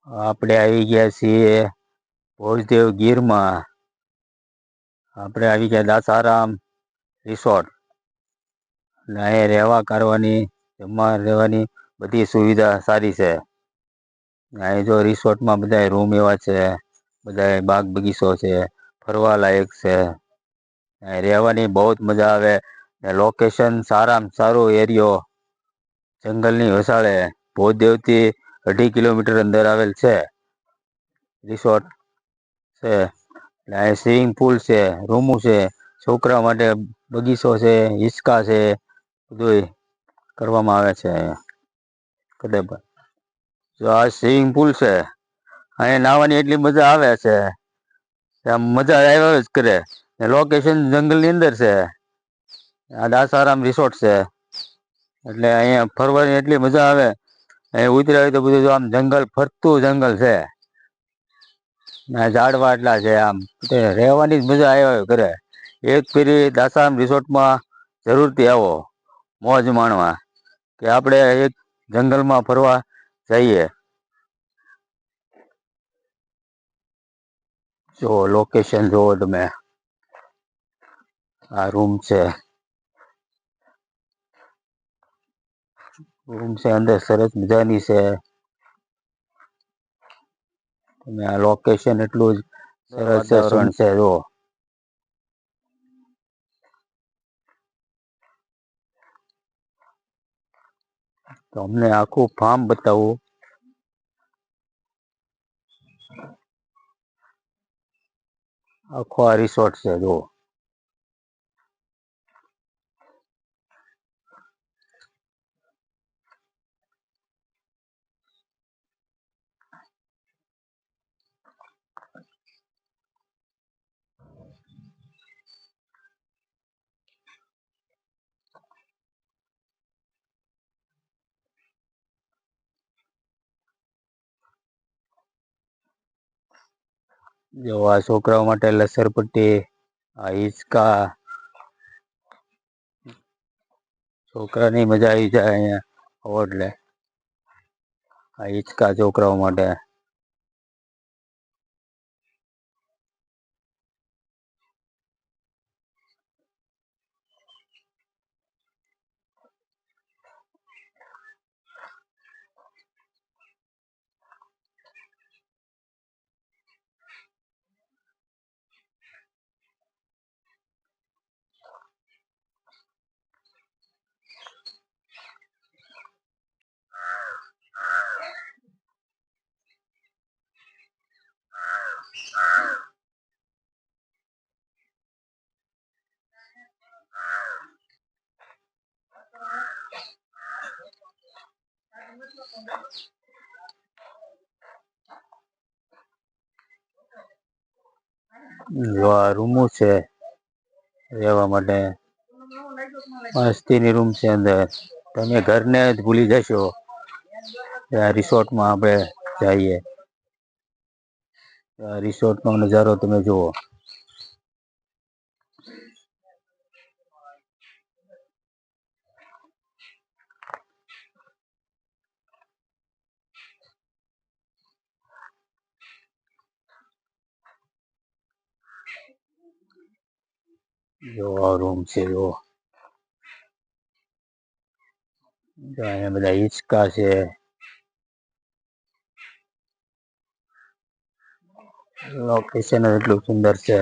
આપણે આવી ગયા છીએ ભોજદેવ ગીરમાં. આપણે આવી ગયા દાસારામ રિસોર્ટ. અને અહીંયા રહેવા કરવાની, જમવા રહેવાની બધી સુવિધા સારી છે. અહીં જો રિસોર્ટમાં બધા રૂમ એવા છે, બધા બાગ બગીચો છે, ફરવા લાયક છે. અહીં રહેવાની બહુ જ મજા આવે. લોકેશન સારામાં સારો એરિયો જંગલની વસાળે ભોજદેવથી 2.5 કિલોમીટર અંદર આવેલ છે રિસોર્ટ છે. અહીં સ્વિમિંગ પુલ છે, રૂમો છે, છોકરા માટે બગીચો છે, હિંચકા છે, બધું કરવામાં આવે છે. કદેપર જો આ સ્વિમિંગ પુલ છે, અહીંયા નાહવાની એટલી મજા આવે છે, આમ મજા આવ્યા જ કરે. લોકેશન જંગલની અંદર છે. આ દાસારામ રિસોર્ટ છે, એટલે અહીંયા ફરવાની એટલી મજા આવે. અહીં ઉતર્યા તો બધું આમ જંગલ, ફરતું જંગલ છે. ઝાડવા એટલા છે, આમ રહેવાની જ મજા આવ્યા કરે. એક ફેરી દાસારામ રિસોર્ટમાં જરૂરથી આવો, મોજ માણવા કે આપણે એક જંગલમાં ફરવા જઈએ. જો લોકેશન જોવો તમે, આ રૂમ છે. રૂમ છે અંદર સરસ મજાની છે. તમે આ લોકેશન એટલું જ સરસ છે. જો તમને આખું ફાર્મ બતાવું. આખો આ રિસોર્ટ છે. જો આ છોકરાઓ માટે લસરપટ્ટી, આ હિંચકા, છોકરાની મજા આવી જાય અહીંયા. એટલે આ હિંચકા છોકરાઓ માટે. જો આ રૂમો છે રહેવા માટે, મસ્તીની રૂમ છે અંદર. તમે ઘરને જ ભૂલી જશો આ રિસોર્ટમાં આપણે જઈએ. રિસોર્ટનો નજારો તમે જુઓ. જો આ રૂમ છે. જો અહીંયા બધા હિંચકા છે. લોકેશન એટલું સુંદર છે.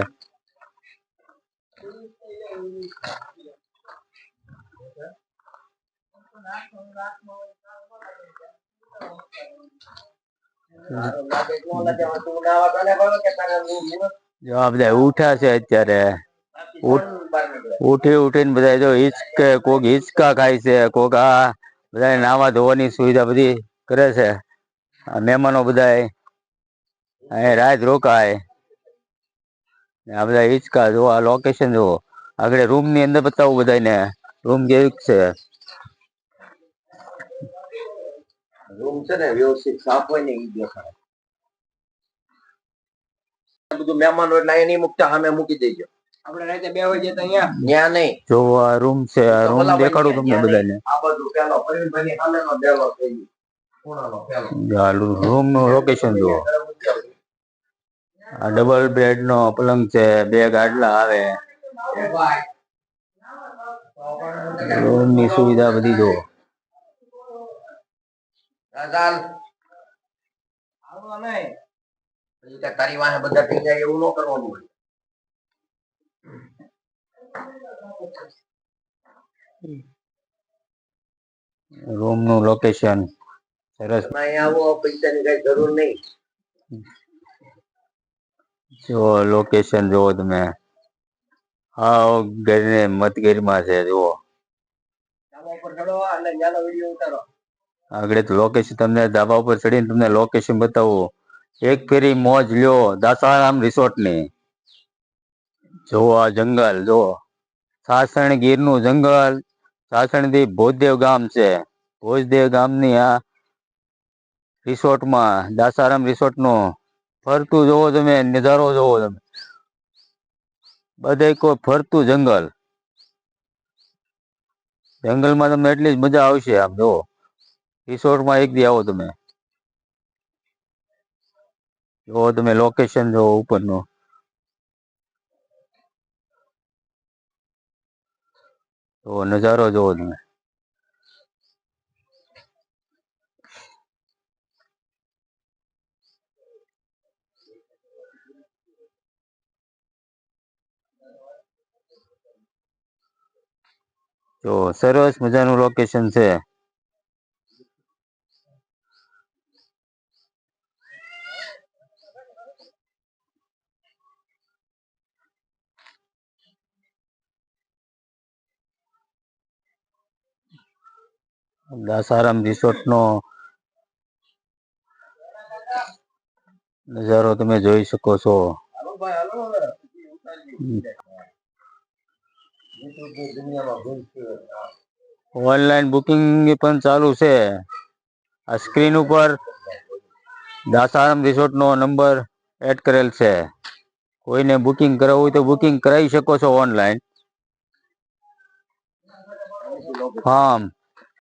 જો આ બધા ઉઠ્યા છે અત્યારે. ઉઠીને બધા જો કોક હિંચકા ખાય છે, કોક આ બધા નાવા ધોવાની સુવિધા બધી કરે છે. આ મહેમાનો બધા અહીં રાત રોકાય. આ બધા હિંચકા જો, આ લોકેશન જુઓ. આગળ રૂમ ની અંદર બતાવું બધાને રૂમ કેવીક છે. રૂમ છે ને વ્યવસ્થિત સાફ હોય ને એ દેખાય. બધું મહેમાનો એટલે અહીંયા નહીં મૂકતા, સામે મૂકી દેજો. આપણે રાતે 2 વાગે તો અહીંયા ન્યા નહીં. જો આ રૂમ છે, આ રૂમ દેખાડું તમને બધાને. આ બધું પેલો પ્રવીણભાઈની સામેનો ડેલો થઈ ગયો. રૂમ નું લોકેશન જુઓ. આ ડબલ બેડ નો પલંગ છે, 2 ગાડલા આવે, રૂમ ની સુવિધા બધી જુઓ. તારી વાહે બધા થઈ જાય એવું ન કરવાનું હોય. રૂમ નું લોકેશન સરસ. અહીંયા આવો, પૈસાની કઈ જરૂર નહીં. જો લોકેશન જુઓ તમે. હા, ઘરને મતગીરમાં છે જુઓ. આગળ લોકેશન તમને ધાબા ઉપર ચડીને તમને લોકેશન બતાવું. એક ફેરી મોજ લ્યો દાસારામ રિસોર્ટ ની. જો આ જંગલ જો, સાસણ ગીર નું જંગલ. સાસણ થી ભોજદેવ ગામ છે. ભોજદેવ ગામની આ રિસોર્ટમાં, દાસારામ રિસોર્ટ નો ફરતું જોવો તમે, નજારો જોવો તમે. બધે કોઈ ફરતું જંગલ. જંગલમાં તમને એટલી જ મજા આવશે. આમ જો રિસોર્ટમાં એક દી આવો તમે. જો તમે લોકેશન જોવો ઉપરનું. તો નજારો જોવો તમે. તો સરસ મજાનું લોકેશન છે. દાસારામ રિસોર્ટ નો નજારો તમે જોઈ શકો છો. ઓનલાઈન બુકિંગ પણ ચાલુ છે. આ સ્ક્રીન ઉપર દાસારામ રિસોર્ટ નો નંબર એડ કરેલ છે. કોઈને બુકિંગ કરાવવું હોય તો બુકિંગ કરાવી શકો છો ઓનલાઈન. હા,